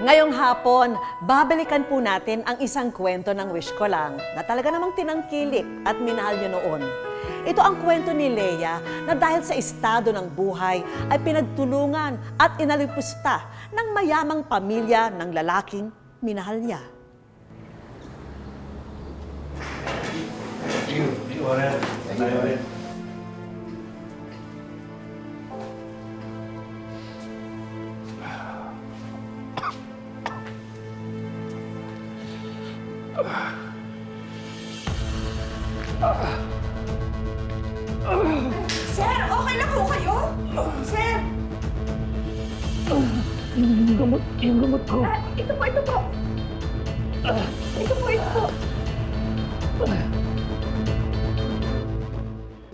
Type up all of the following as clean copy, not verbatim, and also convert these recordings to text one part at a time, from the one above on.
Ngayong hapon, babalikan po natin ang isang kwento ng Wish Ko Lang na talaga namang tinangkilik at minahal niyo noon. Ito ang kwento ni Lea na dahil sa estado ng buhay ay pinagtulungan at inalipusta ng mayamang pamilya ng lalaking minahal niya. Sir, okay lang po kayo? Sir! Yung gamot ko. Ito po. Ito po.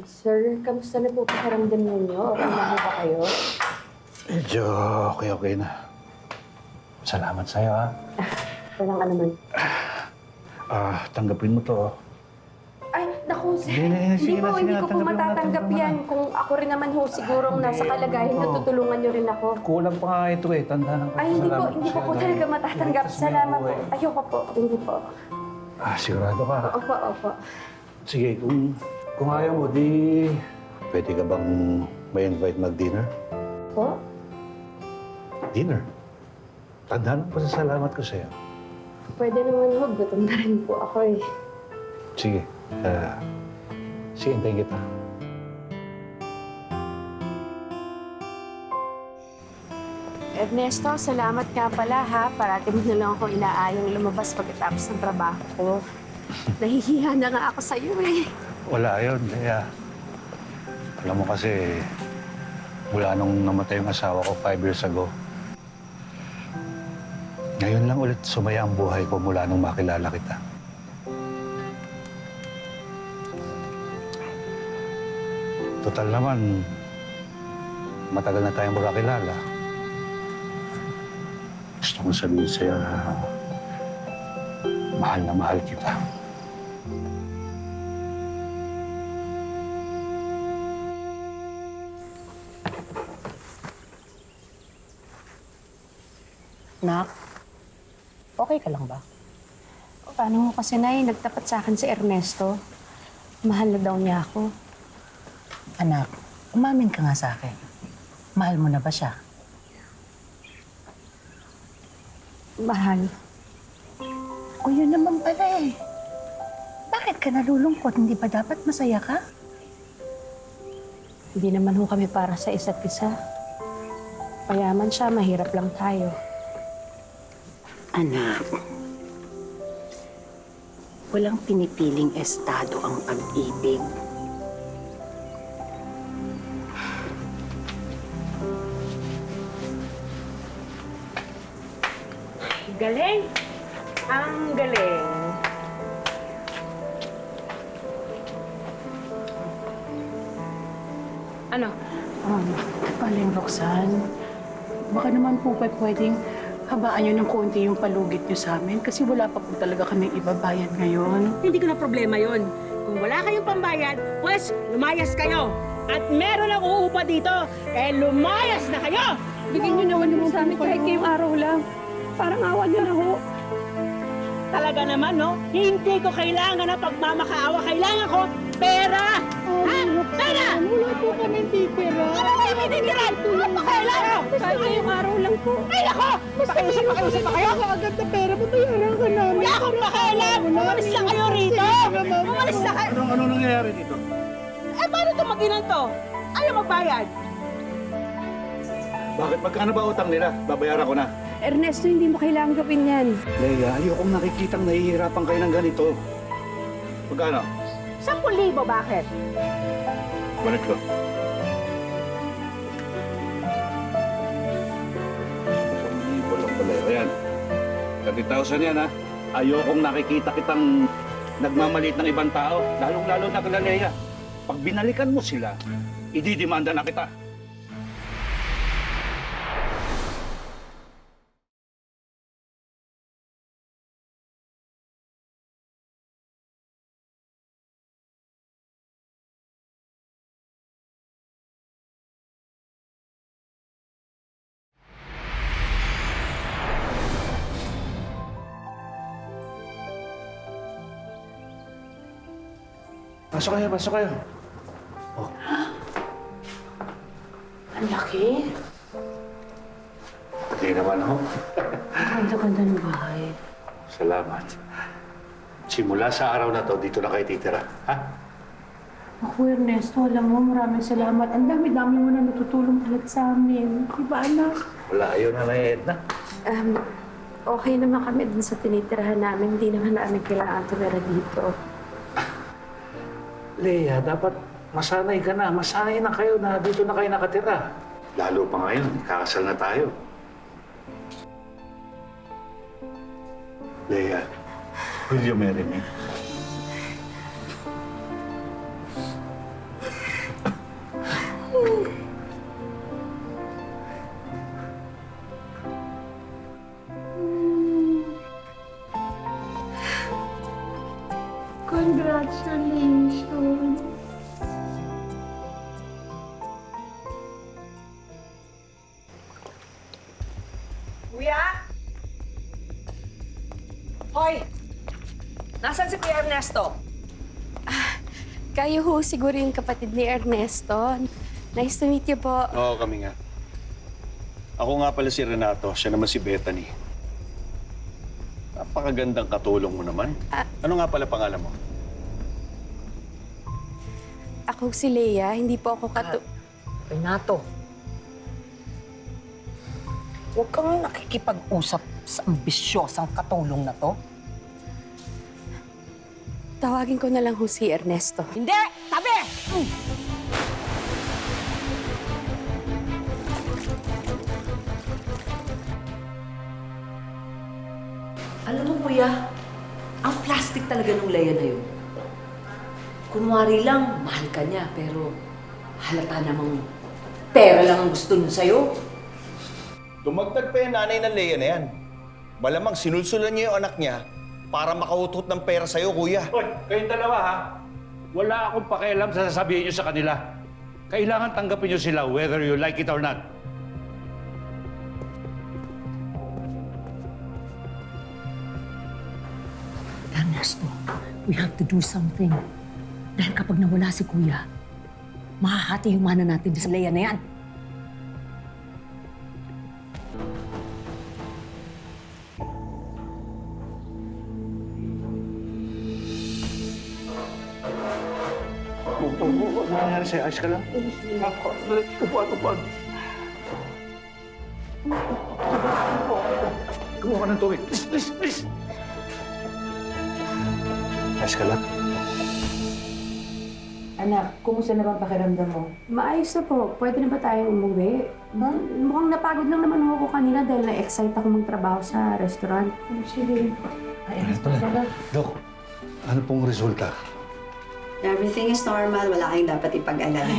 Sir, kamusta na po pakiramdam ninyo? Okay na po ba kayo? Medyo okay na. Salamat sa'yo, ha? Walang anuman. Tanggapin mo to. Ay, naku, sir. Sige na, Hindi ko po tanggapin mo na, matatanggap tanggapin mo yan. na. Kung ako rin naman ho, sigurong nasa kalagayan na tutulungan niyo rin ako. Kulang pa nga ito eh. Tanda ng Ay, hindi ko po talaga matatanggap. Salamat po. Ayoko po. Hindi po. Sigurado ka. Opo. Sige, kung ayaw mo, di... Pwede ka bang may invite mag-dinner? Po? Dinner? Tandaan mo pa sa salamat ko sa'yo. Pwede naman ho. Gutom na rin po ako eh. Sige. Sige, hintayin kita. Ernesto, salamat nga pala ha. Parati mo na lang ako inaayang lumabas pagkatapos ng trabaho ko. Nahihiya na nga ako sa'yo eh. Wala yun, kaya... Alam mo kasi, mula nung namatay yung asawa ko 5 years ago, ngayon lang ulit sumaya ang buhay ko mula nung makilala kita. Total naman, matagal na tayong magkakilala. Gusto ko sabihin sa'yo na mahal kita. Nak, okay ka lang ba? Paano mo kasi, Nay? Nagtapat sa akin si Ernesto. Mahal na daw niya ako. Anak, umamin ka nga sa akin. Mahal mo na ba siya? Mahal. O yun naman pala eh. Bakit ka nalulungkot? Hindi ba dapat masaya ka? Hindi naman ho kami para sa isa't isa. Payaman siya, mahirap lang tayo. Anak, walang pinipiling estado ang pag-ibig. Galing! Ang galing! Ano? Paling Roxanne, baka naman po pwedeng habaan niyo ng konti yung palugit niyo sa amin kasi wala pa po talaga kaming ibabayad ngayon. Hindi ko na problema yon. Kung wala kayong pambayad, pues lumayas kayo. At meron ang uupa dito, kaya lumayas na kayo! Bigyan niyo naman naman sa amin kahit ngayong araw lang. Parang awa niyo na ho. Talaga naman, no? Hindi ko kailangan na pagmamakaawa. Kailangan ko pera! Ha? Pera! Wala po kami titira. Ano ba yung titiran? Ano pa kailangan? Kahit ngayong araw lang po. Ay, ako! Pakiusap pa kayo? Agad na pera, babayaran ka namin. Wala akong pakialam! Umalis lang kayo rito! Umalis lang kayo! Anong nangyayari dito? Eh, paano ito mag-inan to? Ayaw magbayad. Bakit? Magkano ba utang nila? Babayaran ko na. Ernesto, hindi mo kailangan gawin yan. Leia, ayokong nakikitang nahihirapan kayo ng ganito. Magkano? 10,000, bakit? Balik ko. 1,000 lang pala. Ayan. 30,000 yan, ha? Ayokong nakikita kitang nagmamalit ng ibang tao. Lalong-lalo na kila Leia. Pag binalikan mo sila, ididimanda na kita. Pasok kayo, pasok kayo. Ang laki. Pati naman ako. Ang ganda-ganda ng bahay. Salamat. Simula sa araw na to, dito na kayo titira. Ha? Ako, Ernesto, alam mo, maraming salamat. Ang dami-dami mo na natutulong talaga sa amin. Diba, anak? Wala, ayaw na na Edna. Okay naman kami dun sa tinitirahan namin. Hindi naman namin kailangan tumira dito. Leia, dapat masanay ka na. Masanay na kayo na dito na kayo nakatira. Lalo pa ngayon, kakasal na tayo. Leia, will you marry me? Congratulations. Kuya? Hoy! Nasaan si Kuya Ernesto? Kayo ho siguro yung kapatid ni Ernesto. Nice to meet you po. Oo, kami nga. Ako nga pala si Renato, siya naman si Bethany. Napakagandang katulong mo naman. Ano nga pala pangalan mo? Ako si Leia, hindi po ako Renato, huwag kang nakikipag-usap sa ambisyosang katulong na to. Tawagin ko na lang ho si Ernesto. Hindi! Tabi! Alam mo, kuya, ang plastic talaga nung Leia na yun. Kunwari lang, mahal ka niya, pero halata namang pera lang ang gusto niya sa'yo. Dumagdag pa yung nanay ng Leia na yan. Malamang sinulsulan niya yung anak niya para makautot ng pera sa'yo, kuya. Hoy, kayong dalawa ha? Wala akong pakialam sa sasabihin niyo sa kanila. Kailangan tanggapin niyo sila whether you like it or not. Ernesto, we have to do something. Dahil kapag nawala si Kuya, mahahati yung mana natin sa Leia na yan. Ano nangyari sa'yo? Ayos ka lang? Upuan. Kumuha ka ng tubig. Please. Ayos ka lang? Anak, kumusta na bang pakiramdam mo? Maayos na po. Pwede na ba tayong umuwi? Mukhang napagod lang naman ako kanina dahil na-excite ako magtrabaho sa restaurant. Sige. Dok, ano pong resulta? Everything is normal. Wala kayong dapat ipag-alala.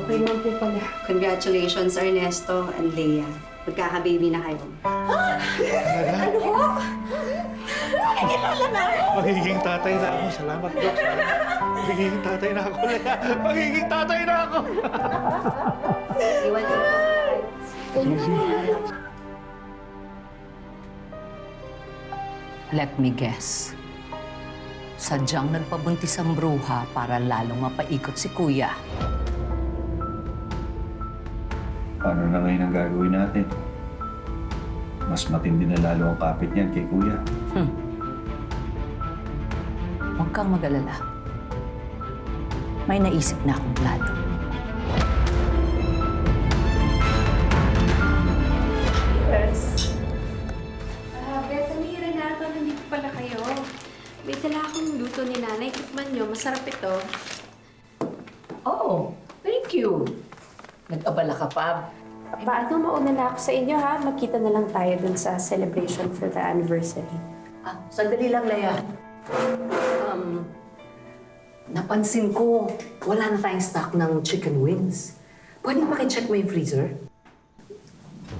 Okay naman po pala. Congratulations, Ernesto and Leia. Magkaka-baby na kayo. Magiging tatay na ako. Salamat, Dok. Magiging tatay na ako, Leia. Magiging tatay na ako. Iwan ko. Let me guess. Sadyang nagpabuntis ang bruha para lalong mapaikot si Kuya. Paano na ngayon ang gagawin natin? Mas matindi na lalo ang kapit niyan kay Kuya. Huwag kang mag-alala. May naisip na akong plano. Bethany, Renato, nandito pala kayo. May dala akong luto ni Nanay. Tikman nyo, masarap ito. Oh, thank you. Nag-abala ka pa. Paano mauna na ako sa inyo, ha? Magkita na lang tayo dun sa celebration for the anniversary. Sandali lang, Leia. Napansin ko, wala na tayong stock ng chicken wings. Pwede pakicheck mo yung freezer?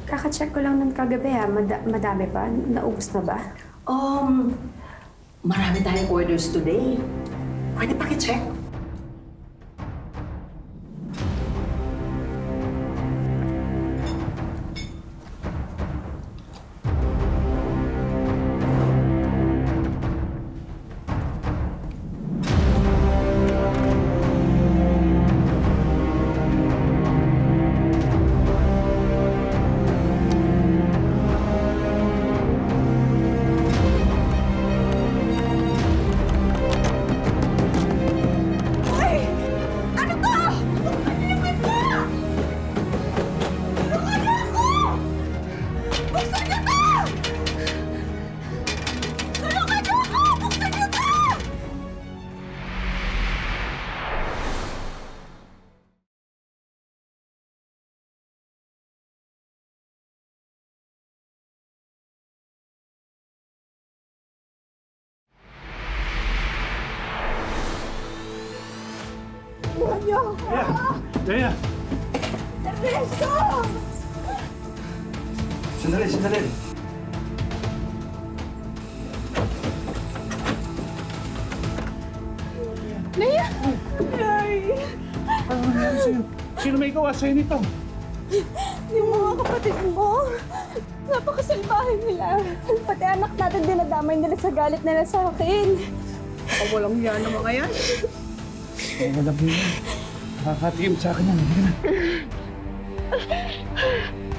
Kaka-check ko lang ng kagabi, ha? Madami pa? Naubos na ba? Marami tayong orders today. Pwede pakicheck? niyo ako! Leia! Ernesto! Sandali. Leia! Ay! Ano nangyari sa'yo? Sino may gawa sa'yo nito? Yung mga kapatid mo, napakasalbahe nila. Pati anak natin dinadamay nila sa galit nila sa akin. Ako walang yan ng mga yan. Wala po yun. Nakakatigim sa akin yan. Hindi na.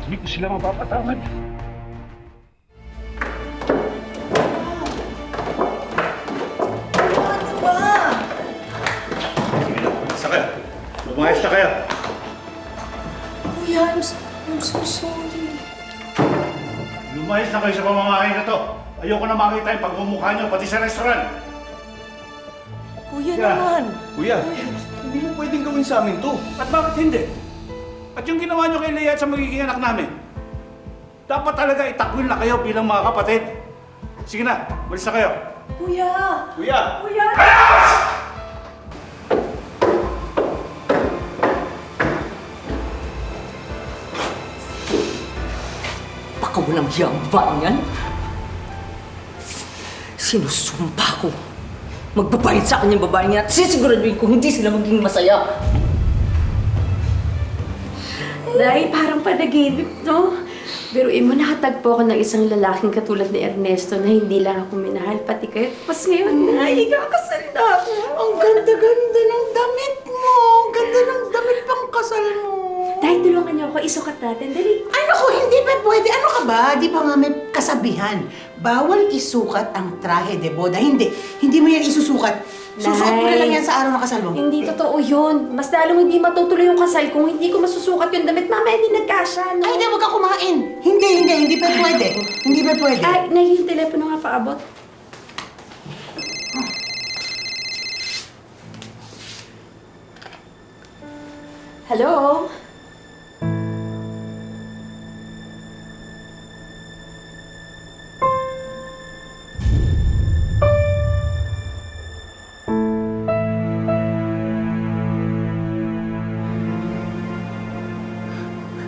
Hindi ko sila mapapatawad. Basta kayo. Lumayas na kayo. Kuya, I'm so sorry. Lumayas na kayo sa pamamahay na to. Ayoko na makita yung pagmumukha niyo, pati sa restaurant. Kuya naman. Kuya, hindi mo pwedeng gawin sa amin to. At bakit hindi? At yung ginawa niyo kay Leia at sa magiging anak namin, dapat talaga itakwil na kayo bilang mga kapatid. Sige na, malis na kayo. Kuya! Kuya! Kuya! Baka walang hiyang ba yan? Sinusumpa ko. Magbabayad sa akin yung babae niya at sisiguraduhin ko hindi sila maging masaya. Nay, parang panaginip, no? Biruin mo, nakatagpo ako ng isang lalaking katulad ni Ernesto na hindi lang ako minahal, pati kayo. Tapos ngayon, Nay, ikakasal na ako. Ang ganda-ganda ng damit mo. Ang ganda ng damit pang kasal mo. Nay, tulungan niyo ako, isukat natin. Dali. Ay, naku, hindi pa pwede. Ano ka ba? Di ba nga may kasabihan? Bawal isukat ang trahe de boda. Hindi mo yan isusukat. Susuot mo na lang yan sa araw ng kasal mo. Hindi totoo yun. Mas lalong hindi matutuloy yung kasal kung hindi ko masusukat yung damit. Mamaya hindi nagkasya, no? Ay, hindi, huwag ka kumain. Hindi pa pwede. Hindi pa pwede. Ay, Nay, yung telepono nga paabot. Hello?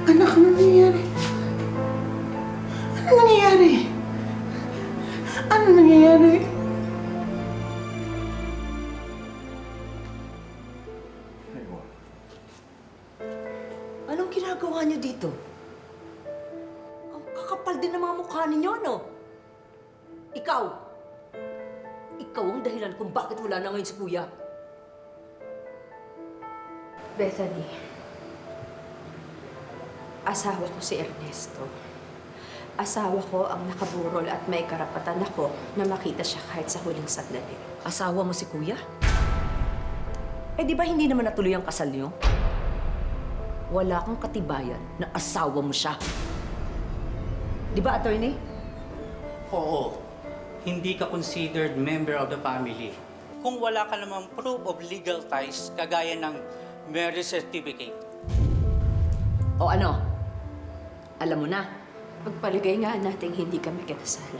Anak, ano nangyayari? Ano nangyayari? Ano nangyayari? Anong ginagawa niyo dito? Ang kakapal din ng mga mukha ninyo, no? Ikaw! Ikaw ang dahilan kung bakit wala na ngayon si Kuya. Bethany, asawa ko si Ernesto. Asawa ko ang nakaburol at may karapatan ako na makita siya kahit sa huling sandali. Asawa mo si Kuya? Eh di ba hindi naman natuloy ang kasal niyo? Wala kang katibayan na asawa mo siya. Di ba, attorney? Oo, hindi ka considered member of the family. Kung wala ka namang proof of legal ties, kagaya ng marriage certificate. O ano? Alam mo na. Pagpaligay nga nating hindi kami kinasal.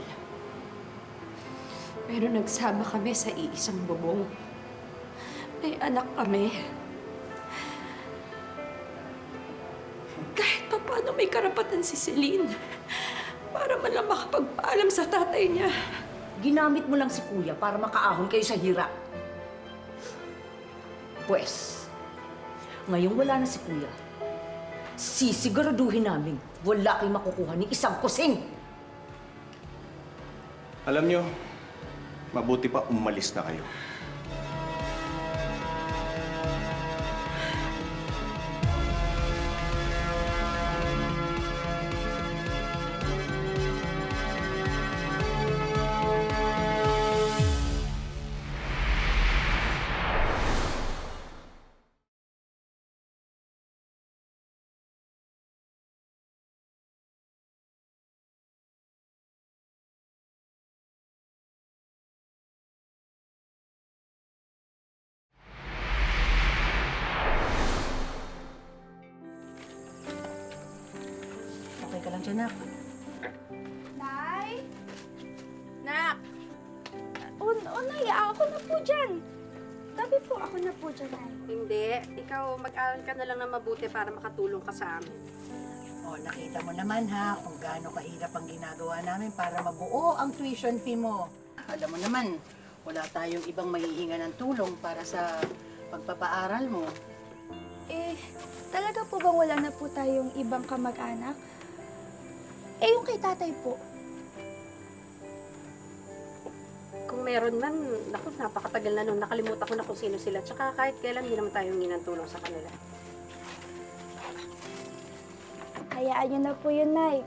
Pero nagsama kami sa iisang bubong. May anak kami. Kahit pa paano may karapatan si Celine para man lang makapagpaalam sa tatay niya. Ginamit mo lang si Kuya para makaahon kayo sa hirap. Pwes, ngayong wala na si Kuya, sisiguraduhin namin wala kayong makukuha ni isang kusing. Alam nyo, mabuti pa umalis na kayo. Okay ka lang dyan, Nak. Nay? Nak! Nay, ako na po dyan. Sabi po, ako na po dyan, Nay. Hindi. Ikaw, mag-aral ka na lang na mabuti para makatulong ka sa amin. O, nakita mo naman ha, kung gaano kahirap ang ginagawa namin para mabuo ang tuition fee mo. Alam mo naman, wala tayong ibang mahihinga ng tulong para sa pagpapaaral mo. Eh, talaga po bang wala na po tayong ibang kamag-anak? Eh, yung kay tatay po. Kung meron man, naku, napakatagal na nung nakalimutan ko na kung sino sila. Tsaka kahit kailan, hindi naman tayo hingi ng tulong sa kanila. Hayaan niyo na po yun, Nay.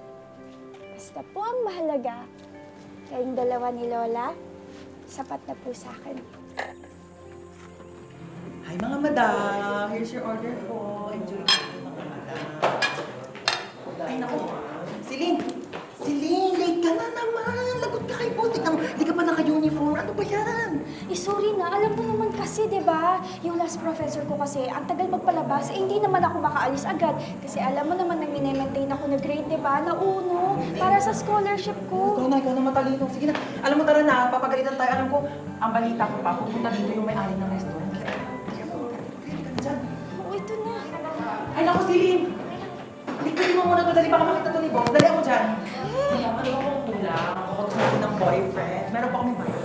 Basta po ang mahalaga, kayong dalawa ni Lola, sapat na po sa akin. Hi mga madam! Here's your order po. Enjoy po mga madam. Ay naku! Celine! Celine! Late ka na naman! Lagot ka kay boss! Hindi ka pa naka-uniform. Ano ba yan? Eh, sorry na. Alam mo naman kasi, di ba? Yung last professor ko kasi, ang tagal magpalabas, eh, hindi naman ako makaalis agad. Kasi alam mo naman na mine-maintain ako na grade, di ba? Na uno, para sa scholarship ko. Ikaw na matalino. Sige na. Alam mo, tara na. Papagalitan tayo. Alam ko, ang balita ko pa, pupunta dito yung may-ari ng restaurant. Oo, ito na. Ay naku, Celine! Likunin mo muna ito. Dali baka makita ito ni boss. Dali ako dyan. Alam, ano akong kulang? Ako gusto natin ng boyfriend. Meron pa kami boyfriend.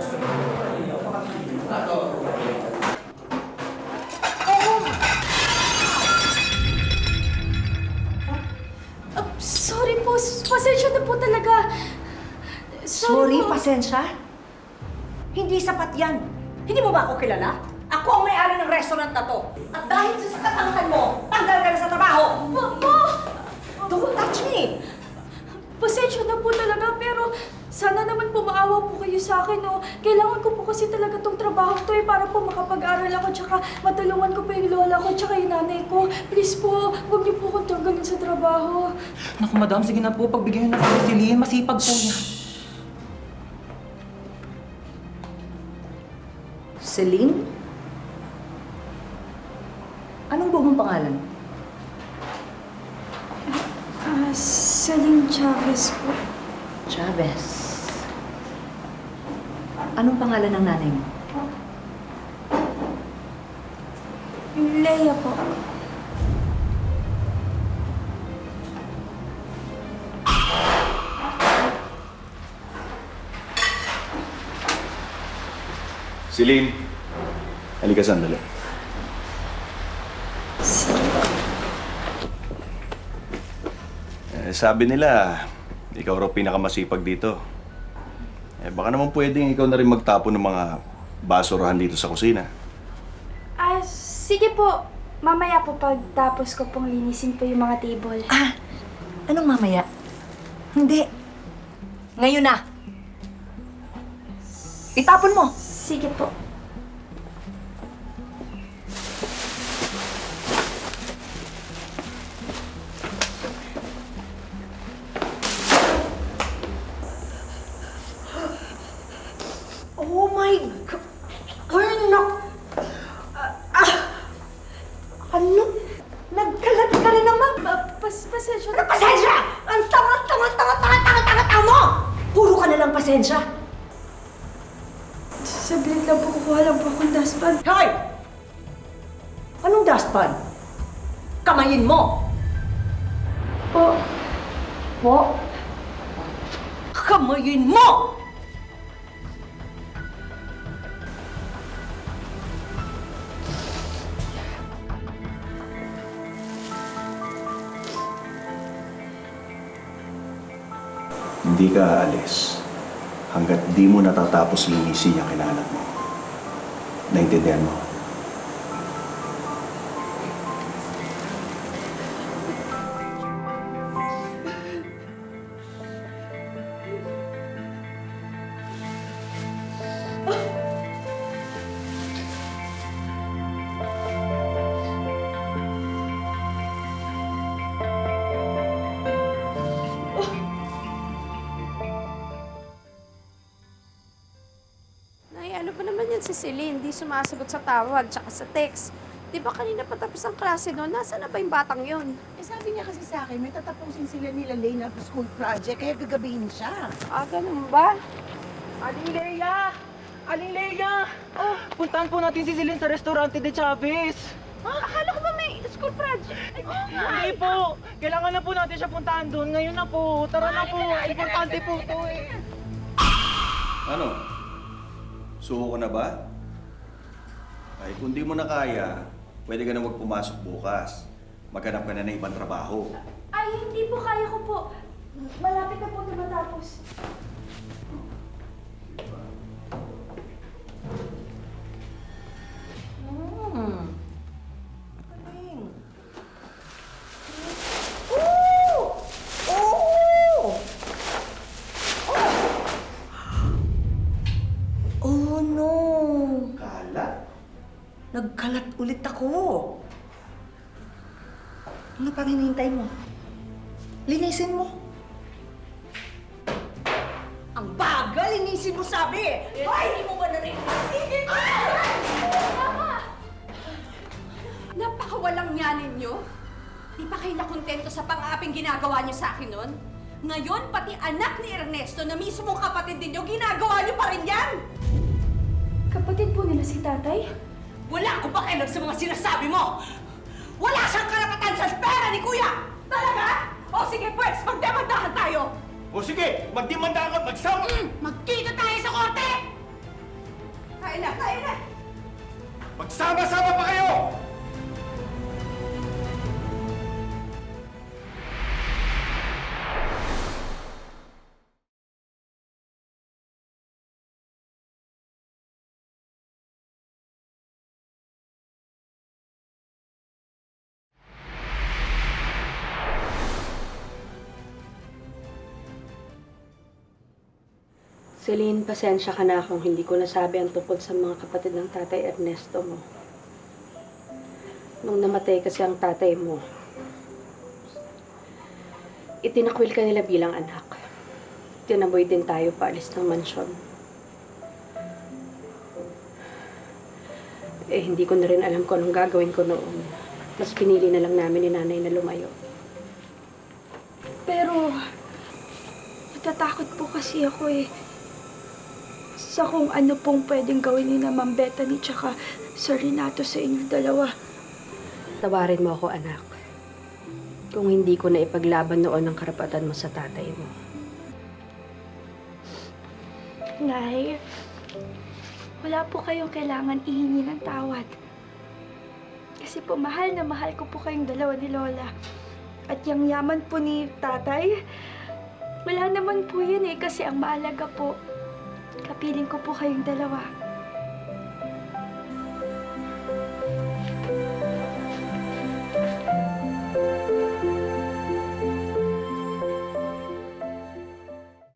Sorry po. Pasensya na po talaga. Sorry, po. pasensya? Hindi sapat yan. Hindi mo ba ako kilala? Ako ang may-ari ng restaurant na to. At dahil sa katangkan mo, tanggal ka na sa trabaho. Po! Don't touch me! Pasensya na po talaga, pero sana naman po maawa po kayo sa akin, no? Kailangan ko po kasi talaga tong trabaho to para po makapag-aral ako, tsaka matulungan ko pa yung lola ko, tsaka yung nanay ko. Please po, huwag niyo po akong tanggalin sa trabaho. Naku, madam. Sige na po. Pagbigyan na po si Celine. Masipag po niya. Celine? Anong buong pangalan? Celine Chavez po. Chavez. Anong pangalan ng nanay mo? Leia po. Celine, halika sandali. Sabi nila, ikaw raw pinakamasipag dito. Baka naman pwedeng ikaw na rin magtapon ng mga basurahan dito sa kusina. Sige po. Mamaya po pagtapos ko pong linisin po yung mga table. Anong mamaya? Hindi. Ngayon na. Itapon mo. Sige po. Oh my God! Anak! Ano? Nagkalat ka rin naman! Pasensya Ano pasensya? Ang tanga mo! Puro ka na lang pasensya! Saglit lang po, kukuha lang po akong dustpan. Hoy! Anong dustpan? Kamayin mo! Po. Kamayin mo! Hindi ka aalis hanggat di mo natatapos linisin yung kinalat mo. Naintindihan mo? Ano ba naman yan si Celine? Hindi sumasagot sa tawag tsaka sa text. Di ba kanina patapos ang klase noon? Nasaan na ba yung batang yun? Sabi niya kasi sa akin, may tatapusin sila nila Lena school project, kaya gagabihin siya. Ganun ba? Aling Leia! Aling Leia! Oh, puntahan po natin si Celine sa Restaurante de Chavez. Akala ko ba may school project? Hindi po. Kailangan na po natin siya puntahan doon. Ngayon na po. Tara na po. Importante po to eh. Ano? Suko ka na ba? Ay, kung di mo na kaya, pwede ka na wag pumasok bukas. Maghanap ka na ng ibang trabaho. Ay, hindi po. Kaya ko po. Malapit na po na matapos. Galing. Oh! Oh! Oh no! Kala? Nagkalat ulit ako. Ano pang hinihintay mo? Linisin mo. Ang bagal, linisin mo sabi! Ay, hindi mo ba narinig? Sige ka! Napakawalang niya ninyo. Di pa kayo nakontento sa pang-aaping ginagawa niyo sa akin nun? Ngayon, pati anak ni Ernesto na mismong kapatid ninyo, ginagawa niyo pa rin yan! Kapatid po nila si tatay? Wala akong pakialam sa mga sinasabi mo! Wala siyang karapatan sa pera ni Kuya! Talaga? O sige, pwes, magdemandahan tayo! O sige, magdimanda ka, magsama! Magkita tayo sa korte! Kain na, kain na! Magsama-sama pa kayo! Celine, pasensya ka na kung hindi ko nasabi ang tungkol sa mga kapatid ng tatay Ernesto mo. Nung namatay kasi ang tatay mo, itinakwil ka nila bilang anak. Tinaboy din tayo paalis ng mansyon. Hindi ko na rin alam kung anong gagawin ko noon. Mas pinili na lang namin ni nanay na lumayo. Pero, natatakot po kasi ako sa kung ano pong pwedeng gawin ni na Ma'am Bethany tsaka Sir Renato sa inyong dalawa. Tawarin mo ako, anak. Kung hindi ko na ipaglaban noon ang karapatan mo sa tatay mo. Nay, wala po kayong kailangan ihingi ng tawad. Kasi po, mahal na mahal ko po kayong dalawa ni Lola. At yung yaman po ni tatay, wala naman po yun kasi ang mahalaga po, kapiling ko po kayong dalawa.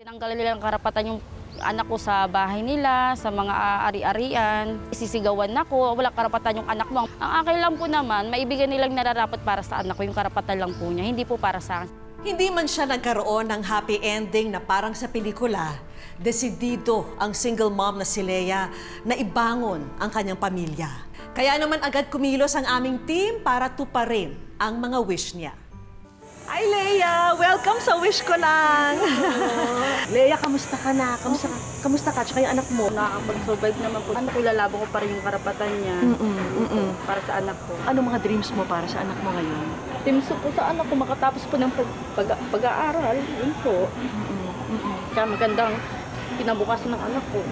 Tinanggalan nila ng karapatan yung anak ko sa bahay nila, sa mga ari-arian. Sisigawan ako, walang karapatan yung anak mo. Ang akin lang po naman, maibigay nilang nararapat para sa anak ko, yung karapatan lang po niya, hindi po para sa akin. Hindi man siya nagkaroon ng happy ending na parang sa pelikula, desidido ang single mom na si Leia na ibangon ang kanyang pamilya. Kaya naman agad kumilos ang aming team para tuparin ang mga wish niya. Hi, Leia! Welcome sa Wish Ko Lang! Leia, kamusta ka na? Kamusta ka? Tsaka yung anak mo? Nakakapag-survive naman po. Anak ko, ilalabang ko pa rin yung karapatan niya para sa anak ko. Ano mga dreams mo para sa anak mo ngayon? Timso po sa anak ko, makatapos po ng pag-aaral, yun po. Kaya magandang kinabukasan ng anak ko.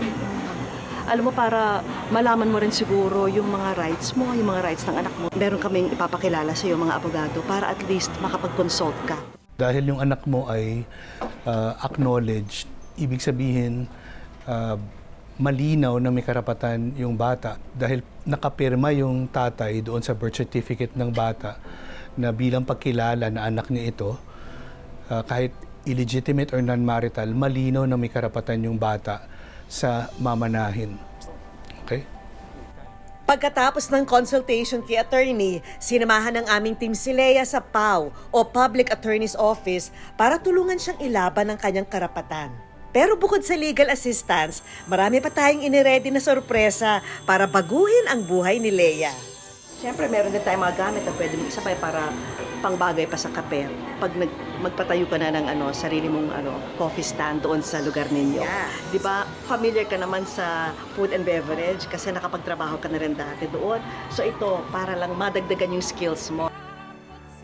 Alam mo, para malaman mo rin siguro yung mga rights mo, yung mga rights ng anak mo, meron kaming ipapakilala sa iyo mga abogado para at least makapag-consult ka. Dahil yung anak mo ay acknowledged, ibig sabihin malinaw na may karapatan yung bata dahil nakapirma yung tatay doon sa birth certificate ng bata na bilang pagkilala na anak niya ito, kahit illegitimate or non-marital, malinaw na may karapatan yung bata sa mamanahin. Okay? Pagkatapos ng consultation kay attorney, sinamahan ng aming team si Leia sa PAO o Public Attorney's Office para tulungan siyang ilaban ang kanyang karapatan. Pero bukod sa legal assistance, marami pa tayong iniredy na sorpresa para baguhin ang buhay ni Leia. Siyempre, meron din tayong mga gamit na pwede mong isabay para pangbagay pa sa kape. Pag magpatayo ka na ng sarili mong coffee stand doon sa lugar ninyo. Di ba, familiar ka naman sa food and beverage kasi nakapagtrabaho ka na rin dati doon. So ito, para lang madagdagan yung skills mo.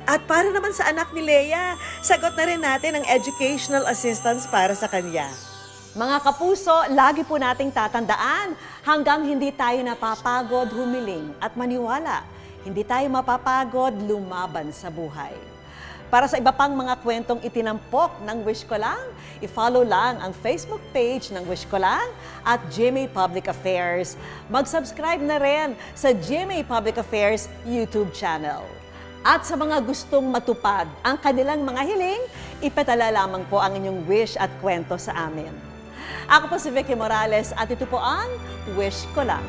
At para naman sa anak ni Leia, sagot na rin natin ang educational assistance para sa kanya. Mga kapuso, lagi po nating tatandaan, hanggang hindi tayo napapagod humiling at maniwala, hindi tayo mapapagod lumaban sa buhay. Para sa iba pang mga kwentong itinampok ng Wish Ko Lang, i-follow lang ang Facebook page ng Wish Ko Lang at GMA Public Affairs. Mag-subscribe na rin sa GMA Public Affairs YouTube channel. At sa mga gustong matupad ang kanilang mga hiling, ipatala lamang po ang inyong wish at kwento sa amin. Ako po si Vicky Morales at ito po ang Wish Ko Lang.